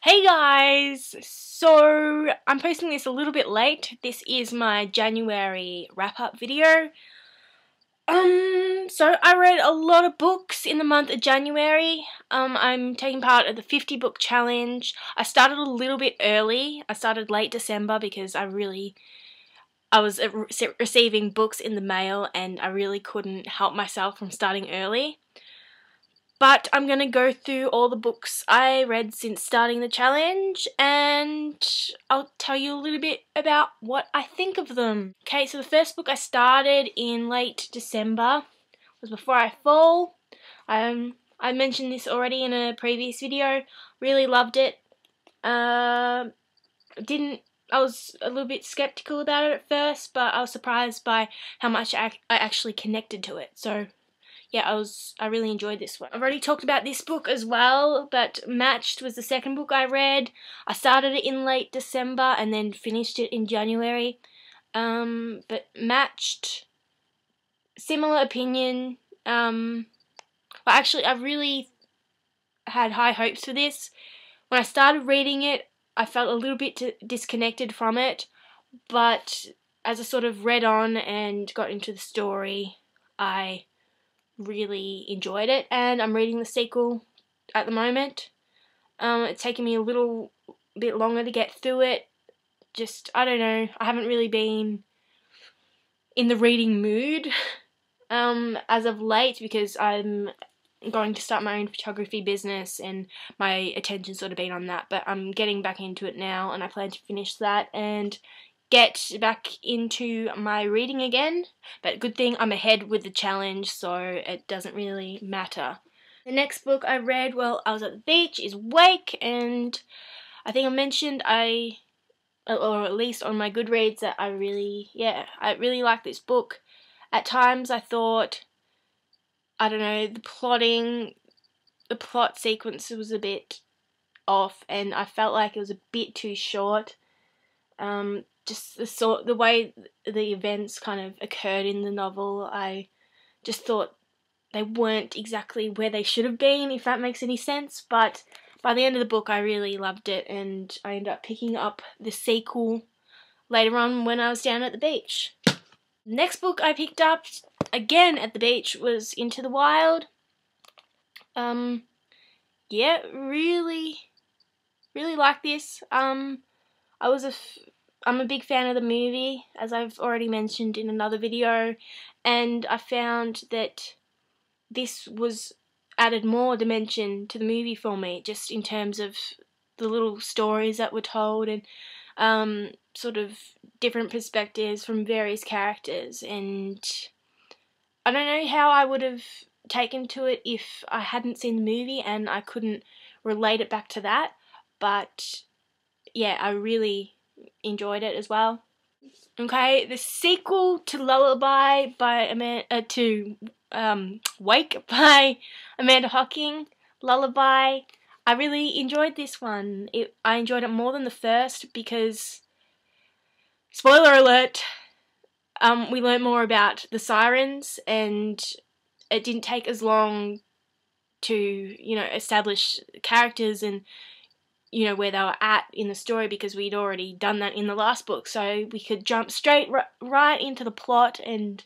Hey guys! So, I'm posting this a little bit late. This is my January wrap-up video. So I read a lot of books in the month of January. I'm taking part of the 50 book challenge. I started a little bit early. I started late December because I was receiving books in the mail and I really couldn't help myself from starting early. But I'm going to go through all the books I read since starting the challenge and I'll tell you a little bit about what I think of them. Okay, so the first book I started in late December was Before I Fall. I mentioned this already in a previous video. Really loved it. I was a little bit skeptical about it at first, but I was surprised by how much I actually connected to it. So yeah, I really enjoyed this one. I've already talked about this book as well, but Matched was the second book I read. I started it in late December and then finished it in January. But Matched, similar opinion. But actually, I really had high hopes for this. When I started reading it, I felt a little bit disconnected from it, but as I sort of read on and got into the story, I really enjoyed it, and I'm reading the sequel at the moment. It's taken me a little bit longer to get through it. Just, I don't know, I haven't really been in the reading mood as of late because I'm going to start my own photography business and my attention's sort of been on that, but I'm getting back into it now and I plan to finish that and get back into my reading again. But good thing I'm ahead with the challenge, so it doesn't really matter. The next book I read while I was at the beach is Wake, and I think I mentioned or at least on my Goodreads, that I really like this book. At times I thought, I don't know, the plot sequence was a bit off and I felt like it was a bit too short. Just the way the events kind of occurred in the novel, I just thought they weren't exactly where they should have been, if that makes any sense. But by the end of the book I really loved it and I ended up picking up the sequel later on when I was down at the beach. The next book I picked up again at the beach was Into the Wild. Yeah, really like this. I'm a big fan of the movie, as I've already mentioned in another video, and I found that this added more dimension to the movie for me, just in terms of the little stories that were told and sort of different perspectives from various characters. And I don't know how I would have taken to it if I hadn't seen the movie and I couldn't relate it back to that, but yeah, I really enjoyed it as well. Okay, the sequel to Wake by Amanda Hocking, Lullaby. I really enjoyed this one. I enjoyed it more than the first because, spoiler alert, we learnt more about the sirens and it didn't take as long to, establish characters and where they were at in the story, because we'd already done that in the last book, so we could jump straight right into the plot. And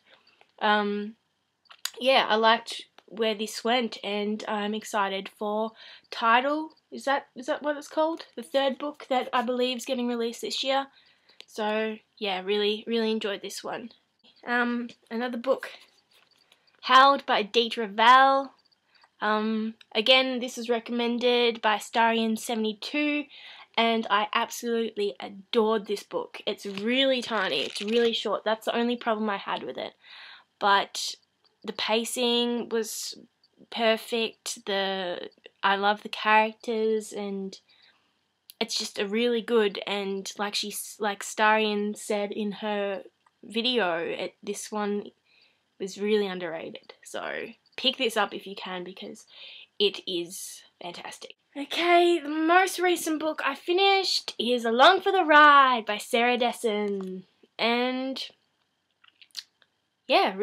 yeah, I liked where this went, and I'm excited for Tidal. Is that what it's called? The third book that I believe is getting released this year. So yeah, really enjoyed this one. Another book, Howled by Deidre Val. Again, this is recommended by Starian72 and I absolutely adored this book. It's really tiny, it's really short. That's the only problem I had with it. But the pacing was perfect. I love the characters and it's just a really good, and like Starian said in her video, this one was really underrated. So pick this up if you can because it is fantastic. Okay, the most recent book I finished is Along for the Ride by Sarah Dessen, and yeah, I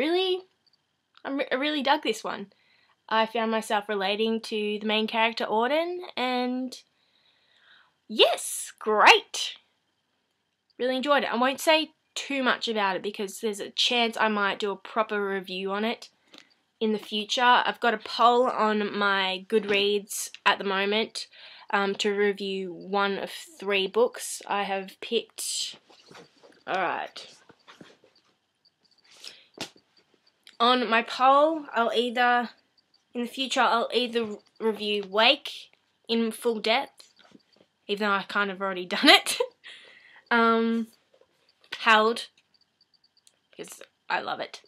really dug this one. I found myself relating to the main character Auden, and yes, great. Really enjoyed it. I won't say too much about it because there's a chance I might do a proper review on it in the future. I've got a poll on my Goodreads at the moment to review one of 3 books. I have picked, alright, on my poll in the future I'll either review Wake in full depth, even though I've kind of already done it, Held, because I love it,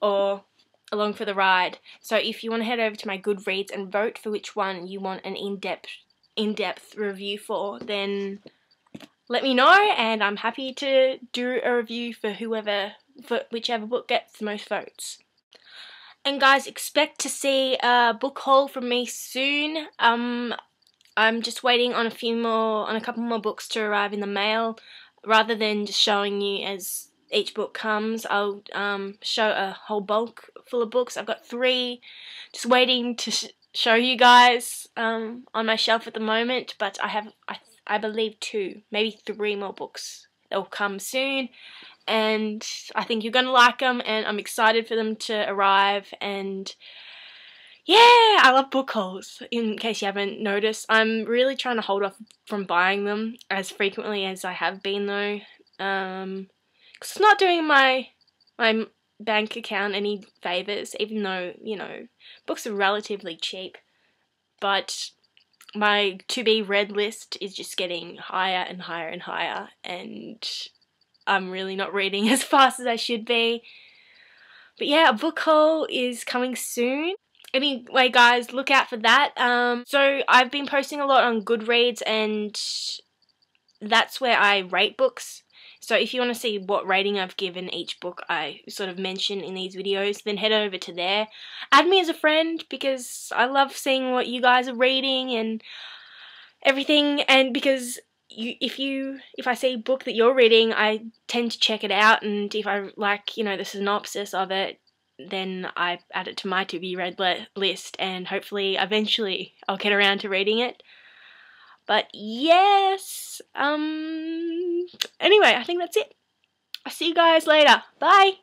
or Along for the Ride. So if you want to head over to my Goodreads and vote for which one you want an in-depth review for, then let me know, and I'm happy to do a review for whichever book gets the most votes. And guys, expect to see a book haul from me soon. I'm just waiting on a couple more books to arrive in the mail. Rather than just showing you as each book comes, I'll show a whole bulk full of books. I've got 3 just waiting to show you guys on my shelf at the moment, but I have I believe 2, maybe 3 more books that will come soon, and I think you're gonna like them, and I'm excited for them to arrive. And yeah, I love book hauls, in case you haven't noticed. I'm really trying to hold off from buying them as frequently as I have been, though, because it's not doing my bank account any favours, even though, you know, books are relatively cheap. But my to-be read list is just getting higher and higher and higher, and I'm really not reading as fast as I should be. But yeah, a book haul is coming soon. Anyway, guys, look out for that. So I've been posting a lot on Goodreads, and that's where I rate books. So if you want to see what rating I've given each book I sort of mention in these videos, then head over to there. Add me as a friend, because I love seeing what you guys are reading and everything, and because if I see a book that you're reading, I tend to check it out, and if I like, you know, the synopsis of it, then I add it to my to-be read list, and hopefully eventually I'll get around to reading it. But yes, anyway, I think that's it. I'll see you guys later. Bye!